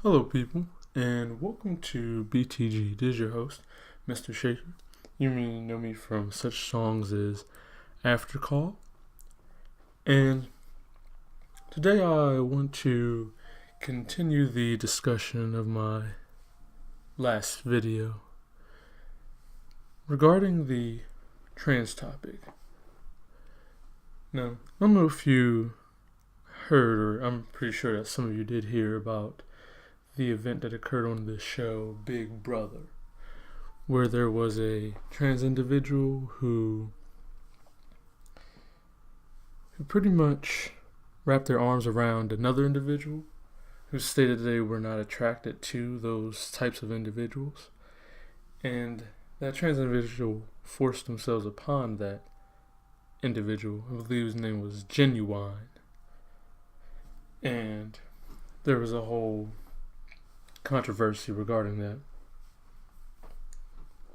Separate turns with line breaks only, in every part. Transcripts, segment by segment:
Hello, people, and welcome to BTG. This is your host, Mr. Shaker. You may know me from such songs as After Call. And today I want to continue the discussion of my last video regarding the trans topic. Now, I don't know if you heard, or I'm pretty sure that some of you did hear about the event that occurred on the show Big Brother, where there was a trans individual who pretty much wrapped their arms around another individual who stated they were not attracted to those types of individuals, and that trans individual forced themselves upon that individual. I believe his name was Genuine, and there was a whole controversy regarding that.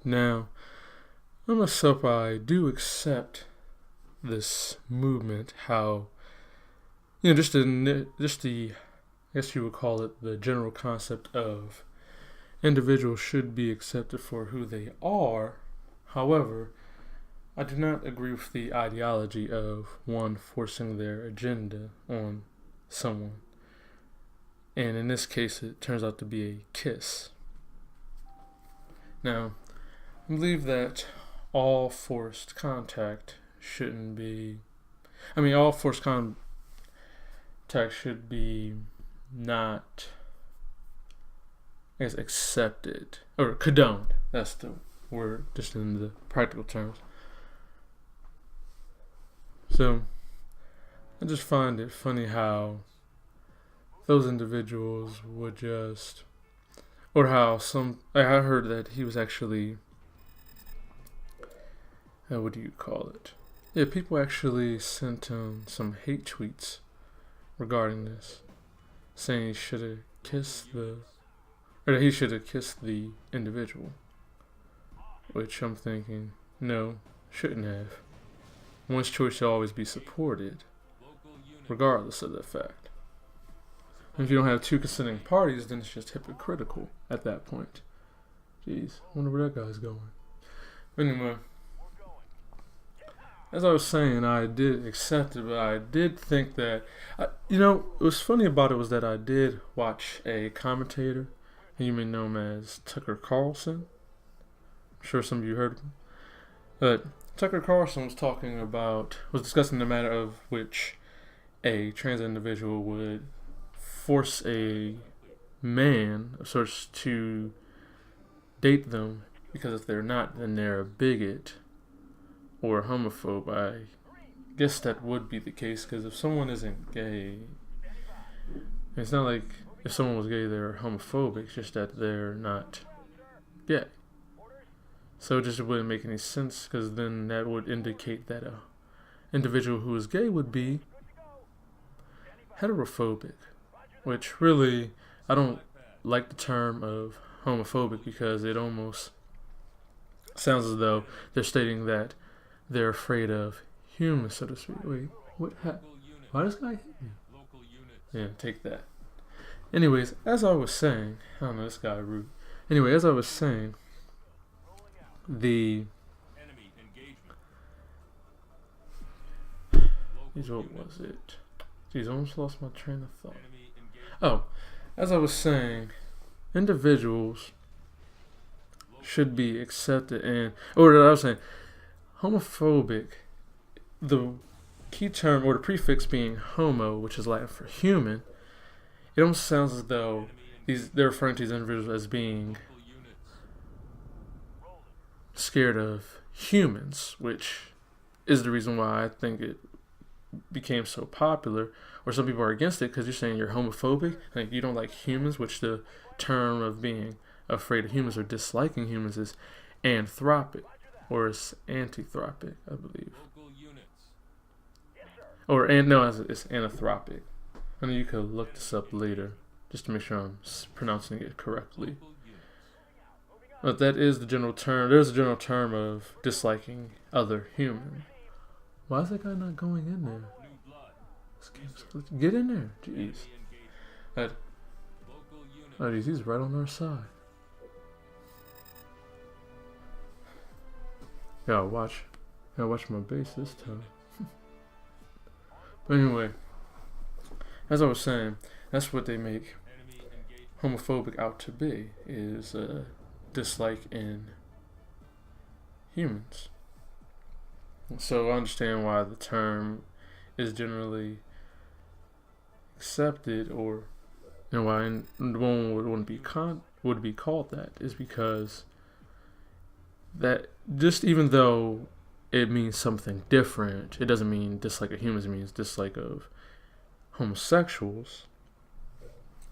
Now, I myself, I do accept this movement, how, just the, I guess you would call it the general concept of individuals should be accepted for who they are. However, I do not agree with the ideology of one forcing their agenda on someone. And in this case, it turns out to be a kiss. Now, I believe that all forced contact shouldn't be... all forced contact should be not, accepted. Or condoned. That's the word, just in the practical terms. So, I just find it funny how those individuals would just, or how I heard that he was actually, what do you call it? Yeah, people actually sent him some hate tweets regarding this, saying he should have kissed that he should have kissed the individual. Which I'm thinking, no, shouldn't have. One's choice should always be supported, regardless of the fact. If you don't have two consenting parties, then it's just hypocritical at that point. Jeez, I wonder where that guy's going. Anyway, as I was saying, I did accept it, but I did think that, what was funny about it was that I did watch a commentator, and you may know him as Tucker Carlson. I'm sure some of you heard of him. But Tucker Carlson was discussing the matter of which a trans individual would force a man of sorts to date them, because if they're not, then they're a bigot or a homophobe. I guess that would be the case, because if someone isn't gay, it's not like if someone was gay they're homophobic, it's just that they're not gay. So it just wouldn't make any sense, because then that would indicate that a individual who is gay would be heterophobic. Which really, I don't like the term of homophobic, because it almost sounds as though they're stating that they're afraid of humans, so to speak. Wait, why does this guy hit me? Yeah, take that. Anyways, as I was saying, I don't know, this guy rude. Anyway, as I was saying, what was it? Jeez, I almost lost my train of thought. Oh, as I was saying, individuals should be accepted, I was saying, homophobic, the key term or the prefix being homo, which is Latin for human, it almost sounds as though they're referring to these individuals as being scared of humans, which is the reason why I think it became so popular, or some people are against it, because you're saying you're homophobic, like you don't like humans, which the term of being afraid of humans or disliking humans is anthropic, or it's antithropic, I believe. It's anthropic. I know you could look this up later, just to make sure I'm pronouncing it correctly. But that is the general term. There's a general term of disliking other humans. Why is that guy not going in there? Get in there. Jeez. Oh, he's right on our side. Gotta watch my base this time. But anyway, as I was saying, that's what they make homophobic out to be, is dislike in humans. So I understand why the term is generally accepted, or why no one would be called that, is because that, just even though it means something different, it doesn't mean dislike of humans, it means dislike of homosexuals.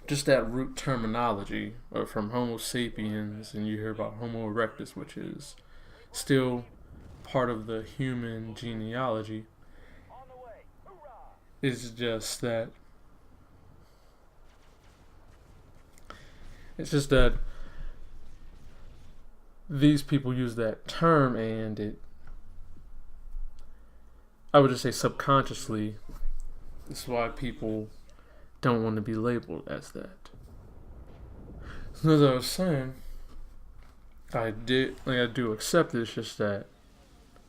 Just that root terminology, or from Homo sapiens, and you hear about Homo erectus, which is still part of the human genealogy, is just that these people use that term, and it, I would just say subconsciously, this is why people don't want to be labeled as that. So as I was saying, I do accept it. It's just that,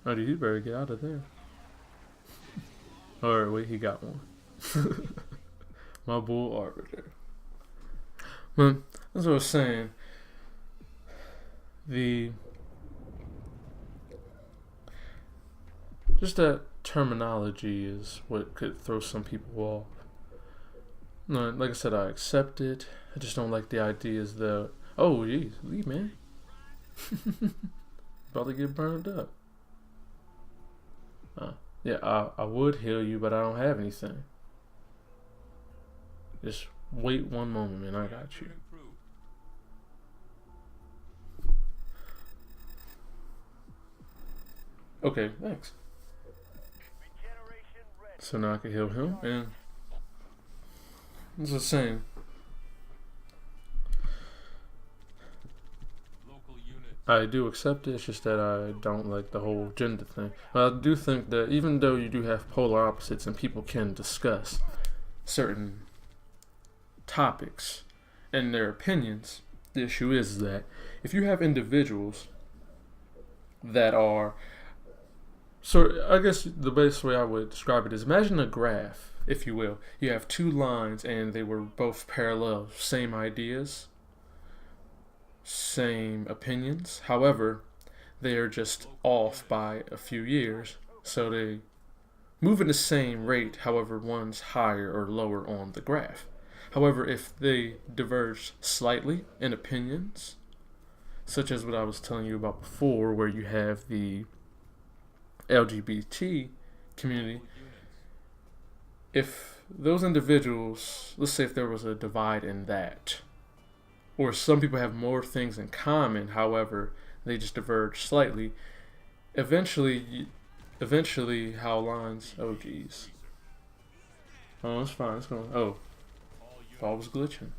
oh, dude, you better get out of there. Or wait, he got one. My bull arbiter. Well, as I was saying, just that terminology is what could throw some people off. No, like I said, I accept it. I just don't like the ideas that, oh, jeez, leave, man. About to get burned up. Yeah, I would heal you, but I don't have anything. Just wait one moment, man. I got you. Okay, thanks. So now I can heal him, and it's the same. I do accept it, it's just that I don't like the whole gender thing. But I do think that even though you do have polar opposites and people can discuss certain topics and their opinions, the issue is that if you have individuals that are, so I guess the best way I would describe it is, imagine a graph, if you will. You have two lines and they were both parallel, same ideas, same opinions. However, they are just off by a few years, so they move at the same rate. However, one's higher or lower on the graph. However, if they diverge slightly in opinions, such as what I was telling you about before, where you have the LGBT community, if those individuals, let's say if there was a divide in that, or some people have more things in common, however, they just diverge slightly, eventually how lines, oh geez. Oh, it's fine, it's going, oh, ball was glitching.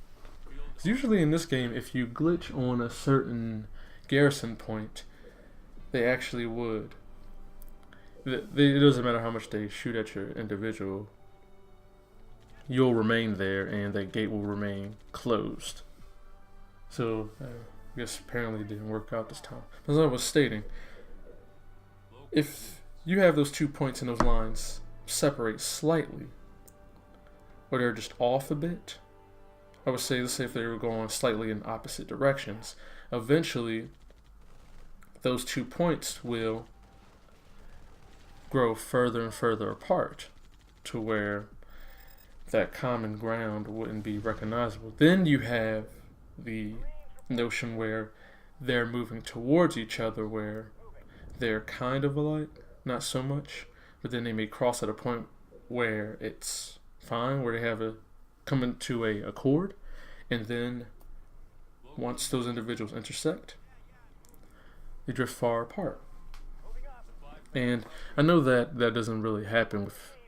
So usually in this game, if you glitch on a certain garrison point, they actually would. It doesn't matter how much they shoot at your individual, you'll remain there and that gate will remain closed. So I guess apparently it didn't work out this time. As I was stating, if you have those 2 points in those lines separate slightly, or they're just off a bit, I would say, let's say if they were going slightly in opposite directions, eventually those 2 points will grow further and further apart to where that common ground wouldn't be recognizable. Then you have the notion where they're moving towards each other, where they're kind of alike, not so much, but then they may cross at a point where it's fine, where they have come into a accord, and then once those individuals intersect, they drift far apart. And I know that that doesn't really happen with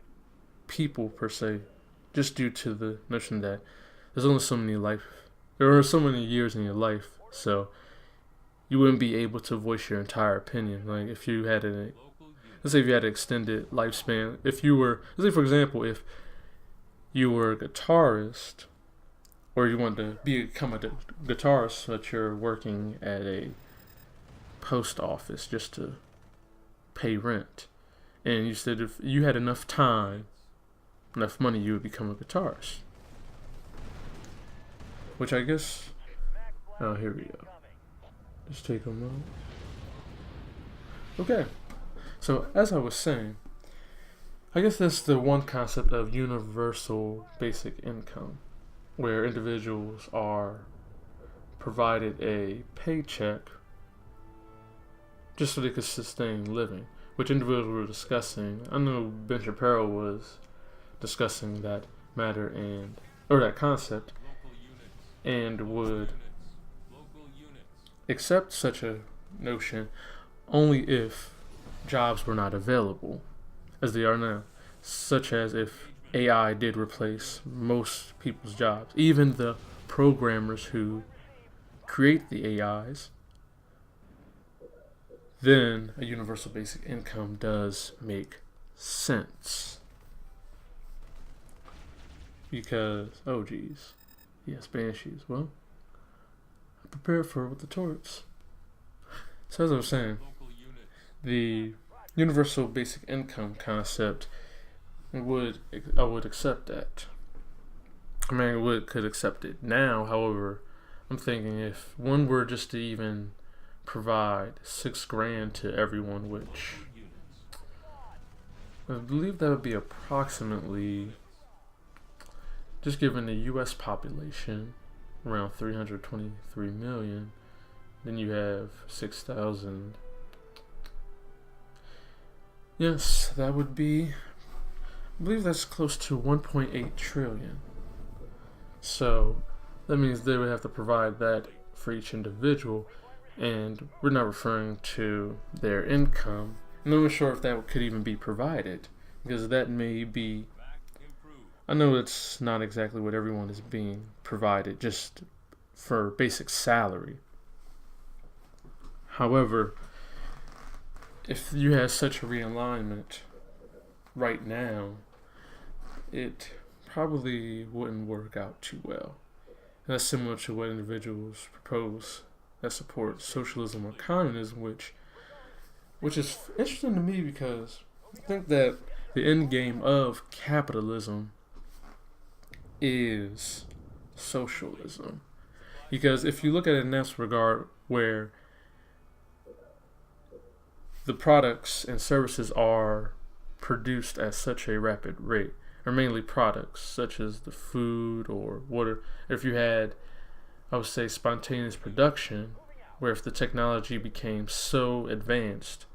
people per se, just due to the notion that there's only so many there are so many years in your life, so you wouldn't be able to voice your entire opinion. Like if you had let's say if you had an extended lifespan, if you were, let's say for example, if you were a guitarist or you want to become a guitarist, but you're working at a post office just to pay rent. And you said if you had enough time, enough money, you would become a guitarist. Which I guess, oh, here we go. Just take a moment. Okay. So, as I was saying, I guess that's the one concept of universal basic income, where individuals are provided a paycheck just so they could sustain living, which individuals were discussing. I know Ben Shapiro was discussing that matter or that concept, and would accept such a notion only if jobs were not available as they are now, such as if AI did replace most people's jobs, even the programmers who create the AIs. Then a universal basic income does make sense. Because, oh geez, yes, banshees. Well, I'm prepared for it with the torts. So as I was saying, the universal basic income concept I would accept that. I mean, could accept it now. However, I'm thinking if one were just to even provide $6,000 to everyone, which I believe that would be approximately, just given the U.S. population around 323 million, then you have 6,000. Yes, that would be, I believe that's close to 1.8 trillion. So that means they would have to provide that for each individual, and we're not referring to their income. I'm not sure if that could even be provided, because that may be, I know it's not exactly what everyone is being provided just for basic salary. However, if you have such a realignment right now, it probably wouldn't work out too well. And that's similar to what individuals propose that support socialism or communism, which is interesting to me because I think that the end game of capitalism is socialism. Because if you look at it in this regard, where the products and services are produced at such a rapid rate, or mainly products such as the food or water. If you had, I would say, spontaneous production, where if the technology became so advanced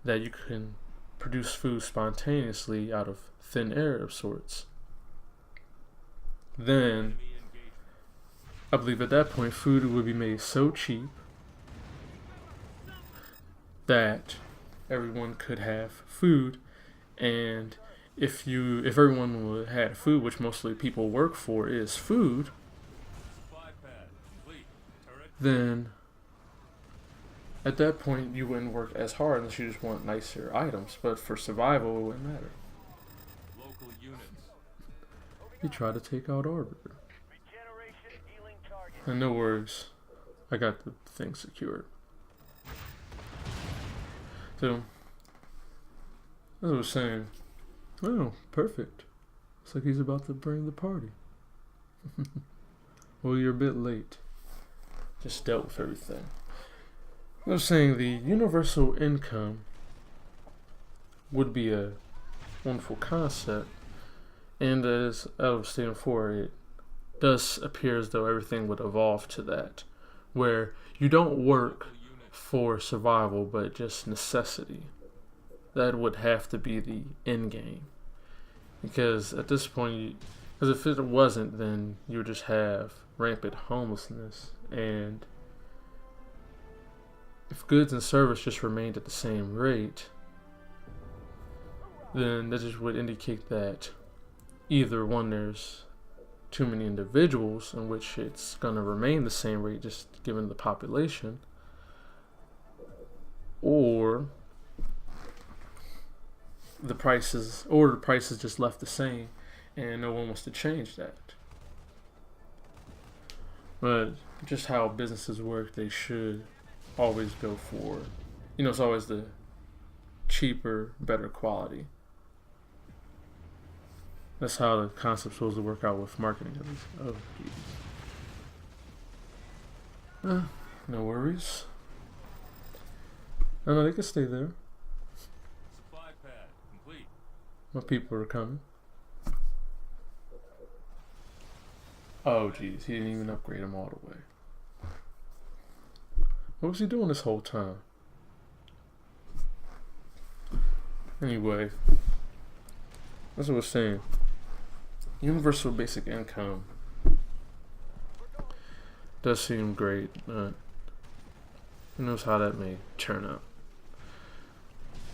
that you can produce food spontaneously out of thin air of sorts, then I believe at that point food would be made so cheap that everyone could have food. And if everyone had food, which mostly people work for is food, then at that point you wouldn't work as hard unless you just want nicer items. But for survival, it wouldn't matter. He tried to take out Arbiter. And no worries, I got the thing secured. So, as I was saying, oh, perfect. Looks like he's about to bring the party. Well, you're a bit late. Just dealt with everything. I was saying the universal income would be a wonderful concept, and as I was stating before, it does appear as though everything would evolve to that, where you don't work for survival but just necessity. That would have to be the end game, because at this point, because if it wasn't, then you would just have rampant homelessness, and if goods and service just remained at the same rate, then that just would indicate that either one, there's too many individuals, in which it's going to remain the same rate just given the population, or the prices just left the same and no one wants to change that. But just how businesses work, they should always go for, it's always the cheaper, better quality. That's how the concept's supposed to work out with marketing, at least. Oh, geez. No worries. No, they can stay there.
Supply pad complete.
My people are coming. Oh, geez. He didn't even upgrade them all the way. What was he doing this whole time? Anyway, that's what I was saying. Universal basic income does seem great, but who knows how that may turn out.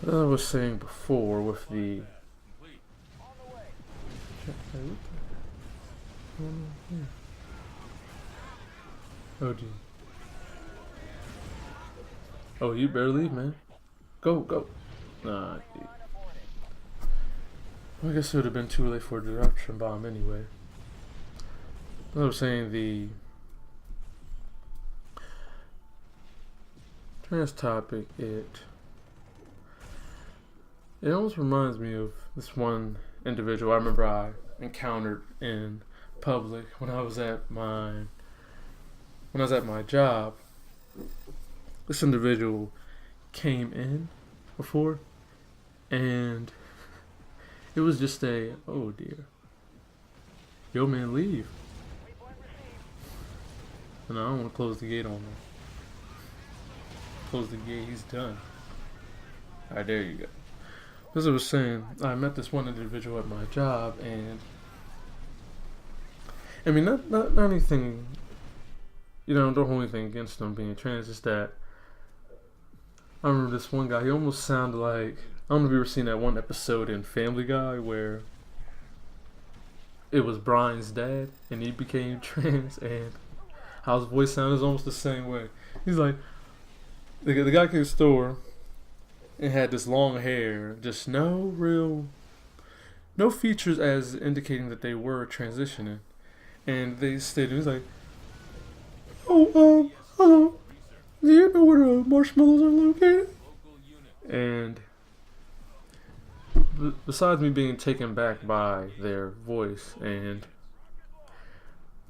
As I was saying before with the oh gee. Oh, you better leave, man. Go. Nah, dude. Well, I guess it would have been too late for a disruption bomb anyway. I was saying the trans topic, it almost reminds me of this one individual I remember I encountered in public when I was at my job. This individual came in before, and it was just oh dear, yo man, leave. And I don't want to close the gate on him. Close the gate, he's done. Alright, there you go. As I was saying, I met this one individual at my job, and I mean, not anything, don't hold anything against them being trans, just that I remember this one guy, he almost sounded like, I don't know if you ever seen that one episode in Family Guy where it was Brian's dad and he became trans, and how his voice sounded is almost the same way. He's like, the guy came to the store and had this long hair, just no features as indicating that they were transitioning. And they stated, he was like, oh, hello, do you know where the marshmallows are located? And besides me being taken back by their voice, and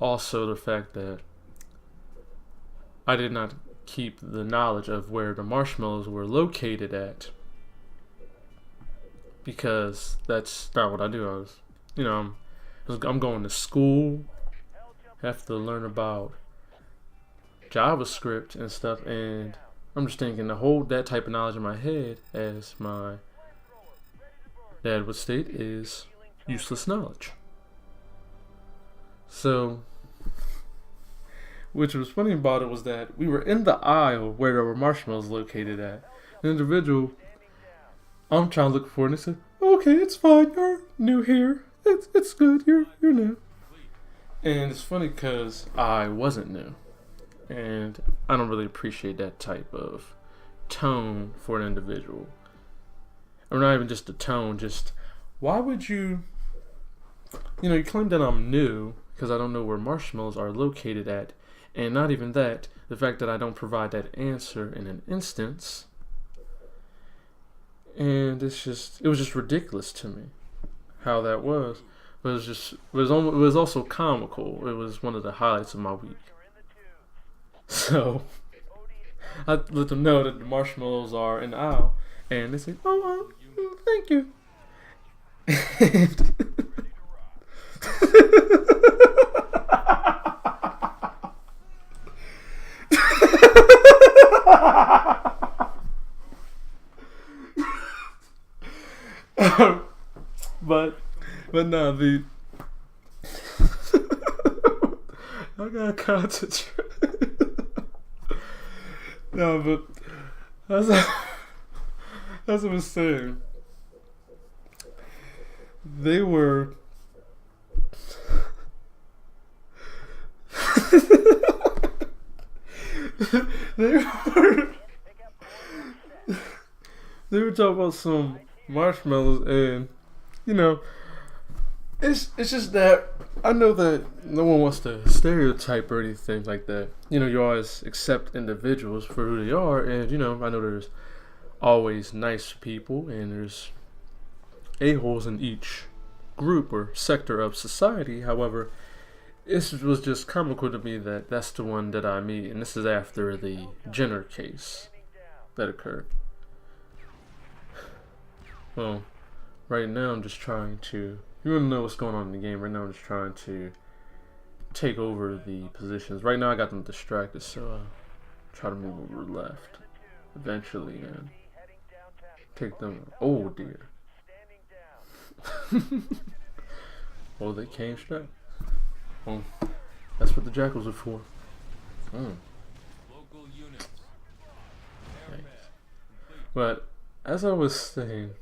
also the fact that I did not keep the knowledge of where the marshmallows were located at, because that's not what I do. I'm going to school, have to learn about JavaScript and stuff, and I'm just thinking to hold that type of knowledge in my head, as my dad would state, is useless knowledge. So, which was funny about it was that we were in the aisle where there were marshmallows located at. An individual, I'm trying to look for it, and they said, okay, it's fine, you're new here. It's good, you're new. And it's funny because I wasn't new. And I don't really appreciate that type of tone for an individual. Or not even just the tone, just why would you claim that I'm new because I don't know where marshmallows are located at, and not even that, the fact that I don't provide that answer in an instance. And it was just ridiculous to me how that was. But it was also comical. It was one of the highlights of my week. So I let them know that the marshmallows are in the aisle, and they said, "Oh, thank you." But no, I gotta concentrate. No, but as I was saying, they were they were talking about some marshmallows, and it's just that I know that no one wants to stereotype or anything like that. You always accept individuals for who they are, and I know there's always nice people, and there's a-holes in each group or sector of society. However, this was just comical to me that that's the one that I meet, and this is after the Jenner case that occurred. Well, right now I'm just trying to. You want to know what's going on in the game? Right now I'm just trying to take over the positions. Right now I got them distracted, so I'll try to move over left eventually and take them. Oh dear. Oh, they came straight. Oh, that's what the jackals are for.
Local units.
Nice. But as I was saying,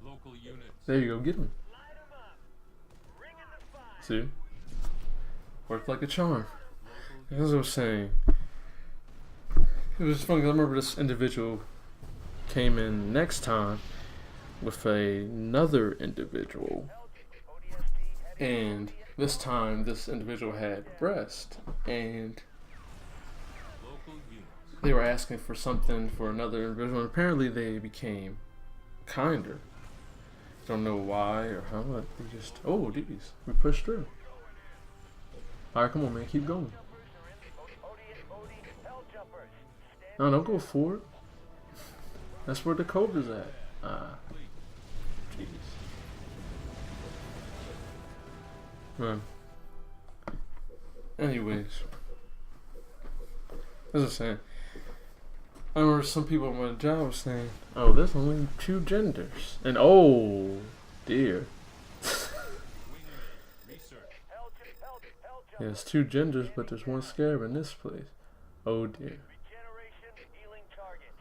Local units.
there you go, get him. See, worked like a charm. As I was saying, it was funny. 'Cause I remember this individual came in next time with another individual, and this time this individual had breast, and
Local units.
they were asking for something for another individual, and apparently they became kinder. Don't know why or how, but they just, oh geez, we pushed through. Alright, come on man, keep going. No, don't go forward. That's where the cobra's at. Jeez. Man. Anyways. As I was saying, I remember some people at my job was saying, oh, there's only 2 genders. And oh, dear.
Research.
Yeah, it's 2 genders, but there's 1 scarab in this place. Oh, dear.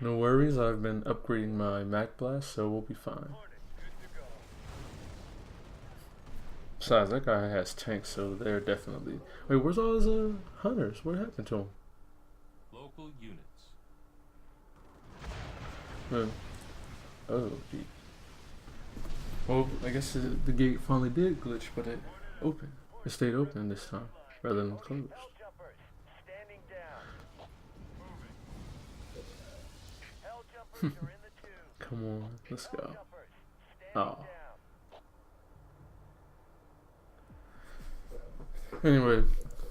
No worries, I've been upgrading my Mac Blast, so we'll be fine. Besides, that guy has tanks, so they're definitely... Wait, where's all his hunters? What happened to them?
Local units.
Oh, gee. Well, I guess the gate finally did glitch, but it opened. It stayed open this time, rather than closed. Come on, let's go. Oh. Anyway,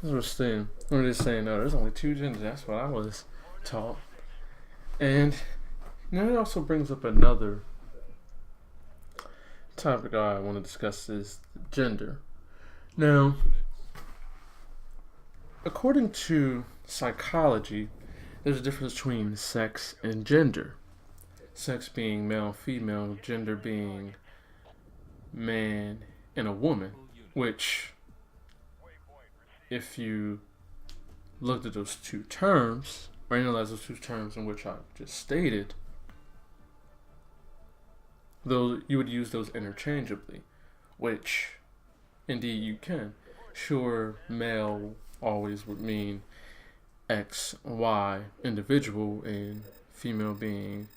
as I was saying, we were just saying, no, there's only 2 genders. That's what I was taught. And it also brings up another topic I want to discuss is gender. Now, according to psychology, there's a difference between sex and gender. Sex being male, female, gender being man and a woman, which, if you looked at those 2 terms, or analyze those 2 terms in which I just stated, though you would use those interchangeably, which indeed you can. Sure, male always would mean X, Y individual, and female being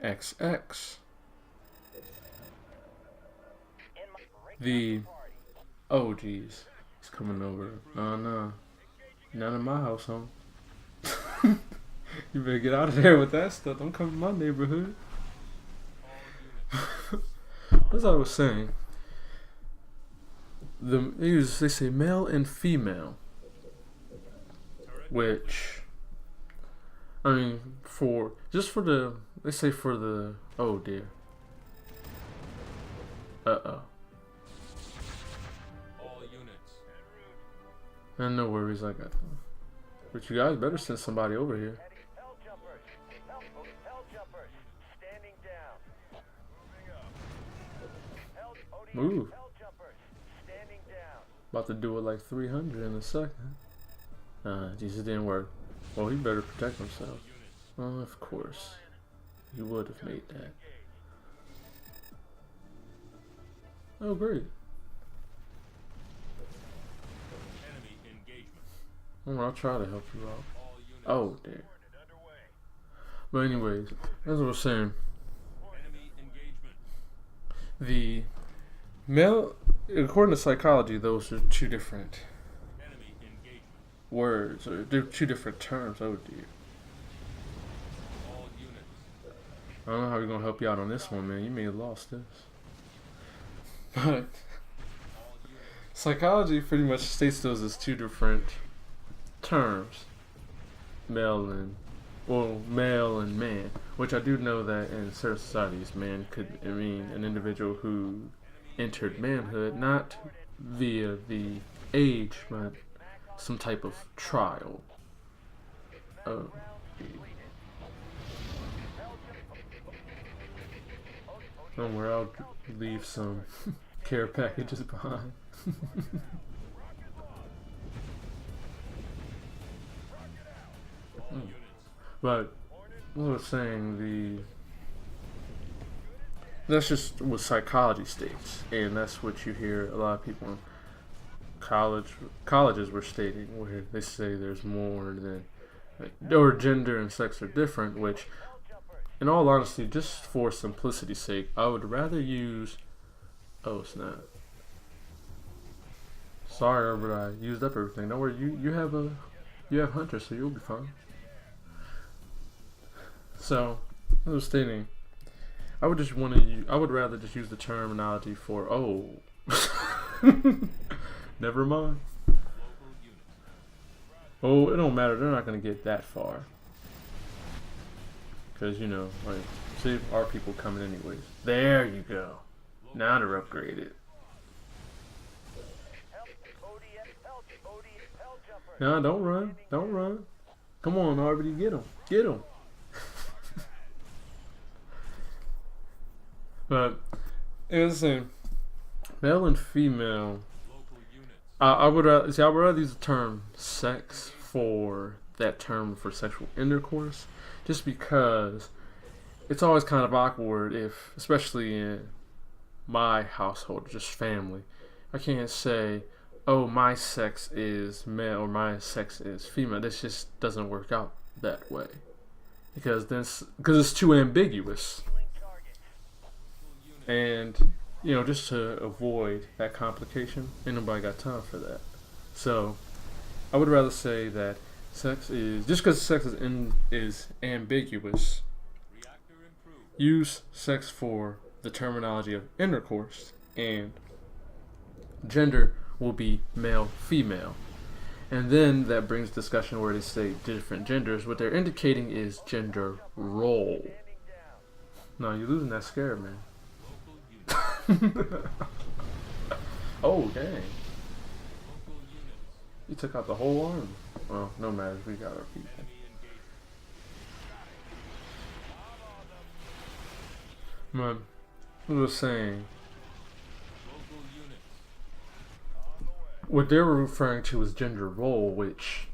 XX. Oh geez, he's coming over. No, not in my house, home. You better get out of there with that stuff. Don't come to my neighborhood. As I was saying, they say male and female, which, I mean, they say for the, oh dear.
All units.
And no worries, I got them. But you guys better send somebody over here. Move. About to do it like 300 in a second. Jesus, didn't work. Well, he better protect himself. Well, of course. He would have made that. Oh, great.
Enemy engagement.
Well, I'll try to help you out.
All units.
Oh, dear. But anyways, as I was saying,
Enemy engagement.
the male according to psychology, those are two different
Enemy engagement.
words, or they're two different terms. Oh dear.
All units.
I don't know how we're gonna help you out on this one, man. You may have lost this. But
All units.
psychology pretty much states those as two different terms, male and male and man. Which I do know that in certain societies, man could mean an individual who entered manhood not via the age, but some type of trial. Oh. Don't worry, I'll leave some care packages behind.
All units.
But I was saying that's just what psychology states, and that's what you hear a lot of people in colleges were stating, where they say there's more than or gender and sex are different, which in all honesty, just for simplicity's sake, I would rather use oh snap. Sorry, but I used up everything. Don't worry, you have Hunter, so you'll be fine. So, I was stating, I would rather just use the terminology for never mind.
Local units.
Oh, it don't matter. They're not gonna get that far, cause like, see, our people coming anyways. There you go. Now they're upgraded. No, don't run. Don't run. Come on, Arbity, get him. Get him. But it was male and female.
Local units.
I would rather use the term sex for that term for sexual intercourse, just because it's always kind of awkward if, especially in my household, just family, I can't say, oh, my sex is male or my sex is female. This just doesn't work out that way, because it's too ambiguous. And just to avoid that complication, ain't nobody got time for that. So I would rather say that sex is, just because sex is ambiguous,
Reactor improved.
use sex for the terminology of intercourse, and gender will be male, female. And then that brings discussion where they say different genders. What they're indicating is gender role. No, you're losing that scare, man.
Local units.
Oh, dang.
Local units.
You took out the whole army. Well, no matter. We got our people.
Enemy engagement.
Man, I was saying,
Local units.
what they were referring to as gender role, which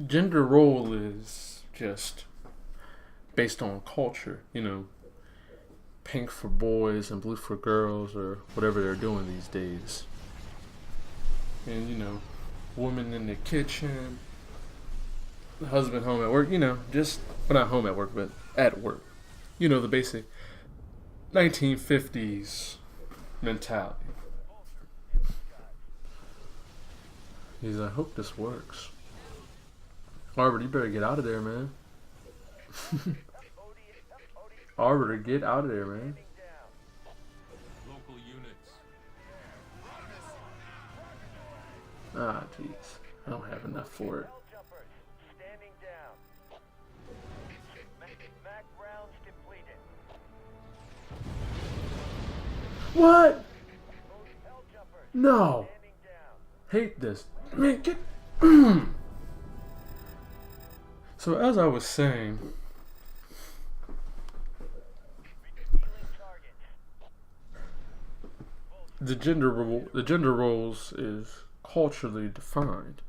gender role is just based on culture. Pink for boys and blue for girls, or whatever they're doing these days. And woman in the kitchen, the husband home at work. Just, well, not home at work, but at work. The basic 1950s mentality. I hope this works. Arbiter, you better get out of there, man. Arbiter, get out of there, man.
Local units.
Ah, jeez. I don't have enough for it. What? No. Hate this. Man, get. So as I was saying, the gender roles is culturally defined,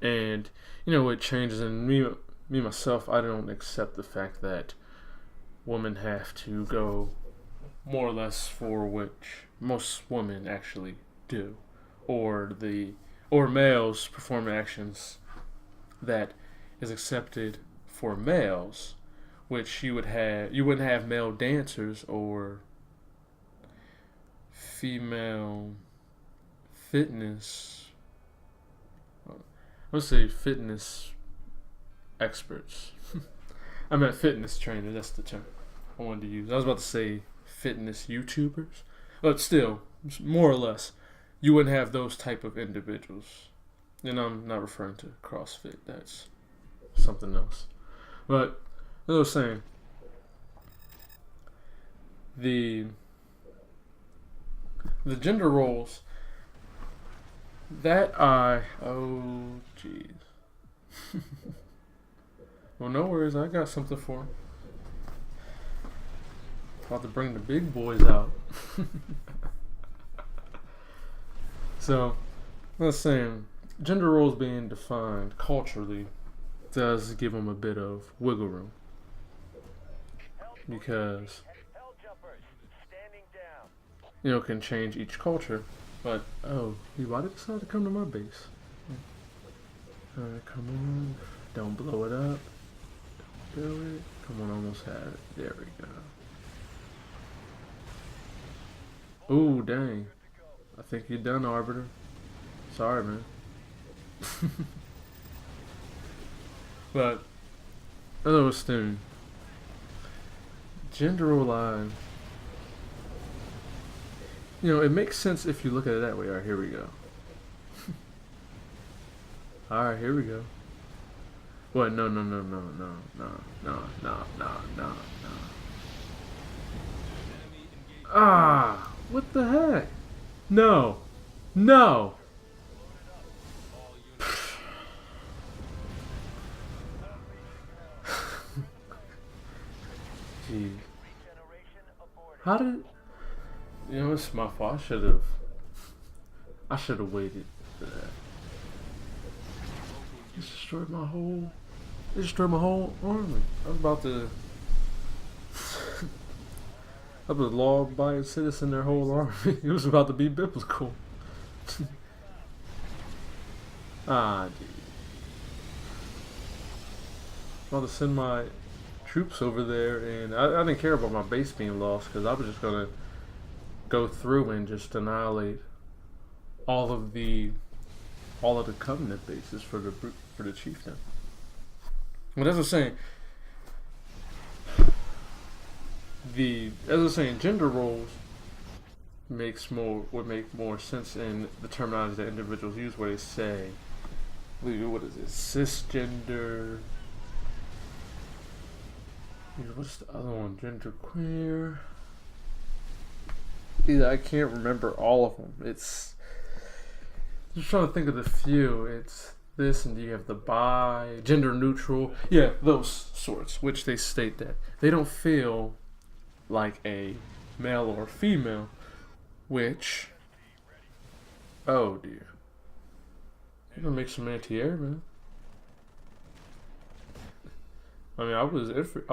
and it changes. And me myself, I don't accept the fact that women have to go more or less for which most women actually do, or males perform actions that is accepted for males, which you wouldn't have male dancers or female fitness. Let's say fitness experts. I meant fitness trainer. That's the term I wanted to use. I was about to say fitness YouTubers, but still, more or less, you wouldn't have those type of individuals. And I'm not referring to CrossFit. That's something else. But as I was saying, the gender roles that oh jeez. Well, no worries. I got something for him. About to bring the big boys out. So, I was saying, gender roles being defined culturally does give them a bit of wiggle room. Because, it can change each culture. But, oh, why did it decide to come to my base? Alright, come on. Don't blow it up. Don't do it. Come on, almost had it. There we go. Ooh, dang. I think you're done, Arbiter. Sorry, man. But, as I was saying, gender role line, it makes sense if you look at it that way. Alright, here we go. Alright, here we go. What? No. Ah! What the heck? No. No! Jeez. How did... it's my fault. I should have waited for that. It destroyed my whole army. I was about to law-abiding citizen their whole army. It was about to be biblical. Dude. About to send my troops over there, and I didn't care about my base being lost because I was just gonna go through and just annihilate all of the covenant bases for the chieftain. But as I was saying, gender roles would make more sense in the terminology that individuals use, where they say, what is it, cisgender. What's the other one? Genderqueer. I can't remember all of them. It's just trying to think of the few. It's this, and you have the bi, gender neutral. Yeah, those sorts, which they state that they don't feel like a male or female, which, oh dear. You're gonna make some anti-air, man. I mean, I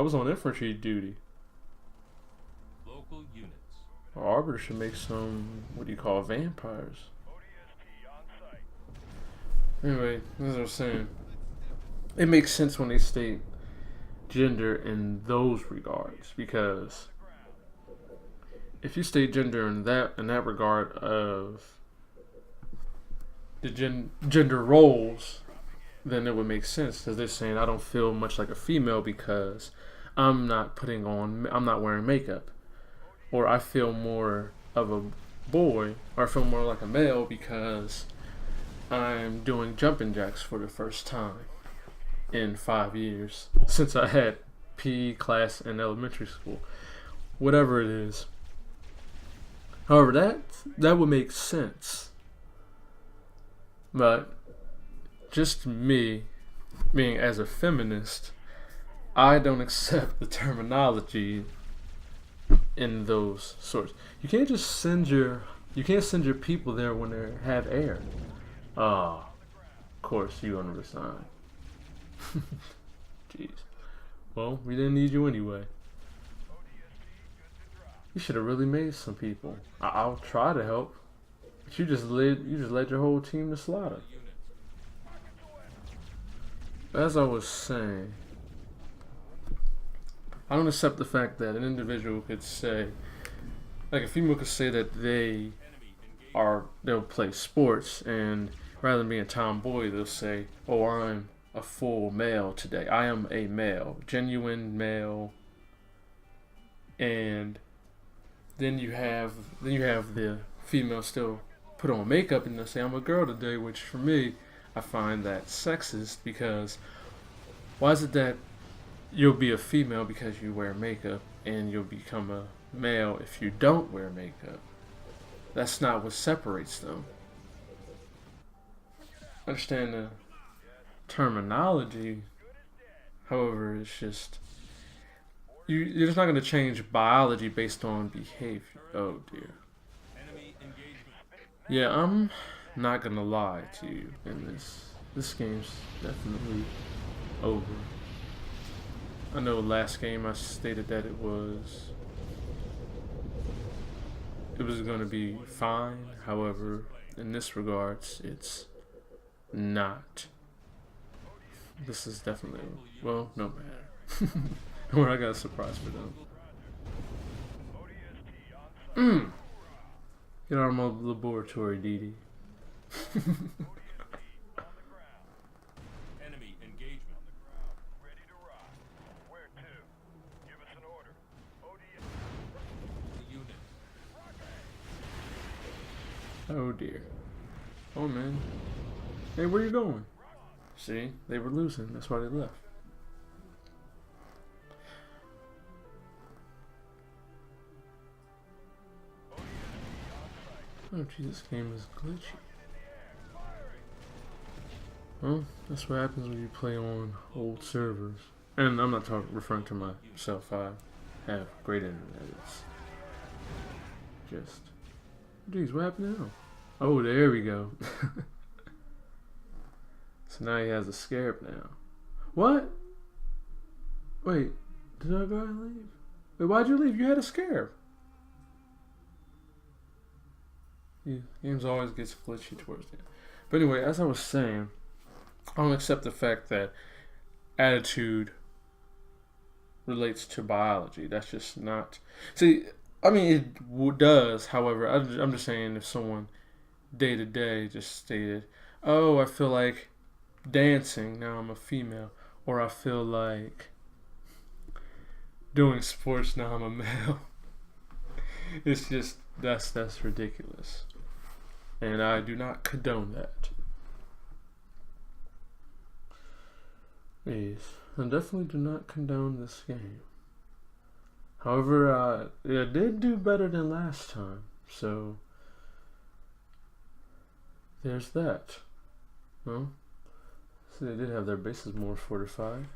was on infantry duty.
Local units.
Our arbiter should make some, what do you call, vampires. Anyway, as I was saying, it makes sense when they state gender in those regards, because if you state gender in that regard of the gender roles, then it would make sense, because they're saying I don't feel much like a female because I'm not wearing makeup, or I feel more of a boy, or I feel more like a male because I'm doing jumping jacks for the first time in 5 years since I had PE class in elementary school. Whatever it is. However, that would make sense. But just me, being as a feminist, I don't accept the terminology in those sorts. You can't just send your people there when they have air. Of course you gonna resign. Jeez. Well, we didn't need you anyway. You should have really made some people. I'll try to help, but you just led your whole team to slaughter. As I was saying, I don't accept the fact that an individual could say like a female could say that they'll play sports, and rather than being a tomboy, they'll say, "Oh, I'm a full male today. I am a male, genuine male." And then you have the female still put on makeup and they'll say, "I'm a girl today," which for me, I find that sexist because why is it that you'll be a female because you wear makeup and you'll become a male if you don't wear makeup? That's not what separates them. I understand the terminology, however, it's just you're just not going to change biology based on behavior. Oh dear.
Enemy engagement.
Yeah, I'm not gonna lie to you in this. This game's definitely over. I know last game I stated that it was gonna be fine. However, in this regards, it's not. This is definitely, well, no matter. Or I got a surprise for them. Get out of my laboratory, Dee Dee.
Enemy engagement.
Ready to rock. Where to? Give us an order. ODS.
Unit.
Oh dear. Oh man. Hey, where you going? See, they were losing. That's why they left. Oh geez, this game is glitchy. Well, that's what happens when you play on old servers. And I'm not referring to myself. I have great internet. It's just, geez, what happened now? Oh, there we go. So now he has a scarab now. What? Wait, did that guy leave? Wait, why'd you leave? You had a scarab. Yeah, games always gets glitchy towards the end. But anyway, as I was saying, I don't accept the fact that attitude relates to biology. That's just not. See, I mean, it does. However, I'm just saying if someone day to day just stated, "Oh, I feel like dancing, now I'm a female," or "I feel like doing sports, now I'm a male." It's just that's ridiculous, and I do not condone that. Please, I definitely do not condone this game. However, it did do better than last time, so there's that. Well, so they did have their bases more fortified.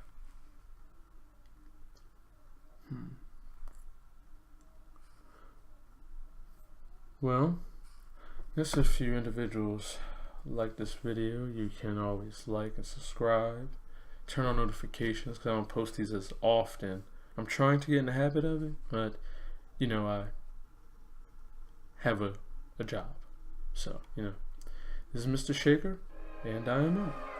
Well, just a few individuals like this video. You can always like and subscribe. Turn on notifications because I don't post these as often. I'm trying to get in the habit of it, but I have a job. So, this is Mr. Shaker, and I am out.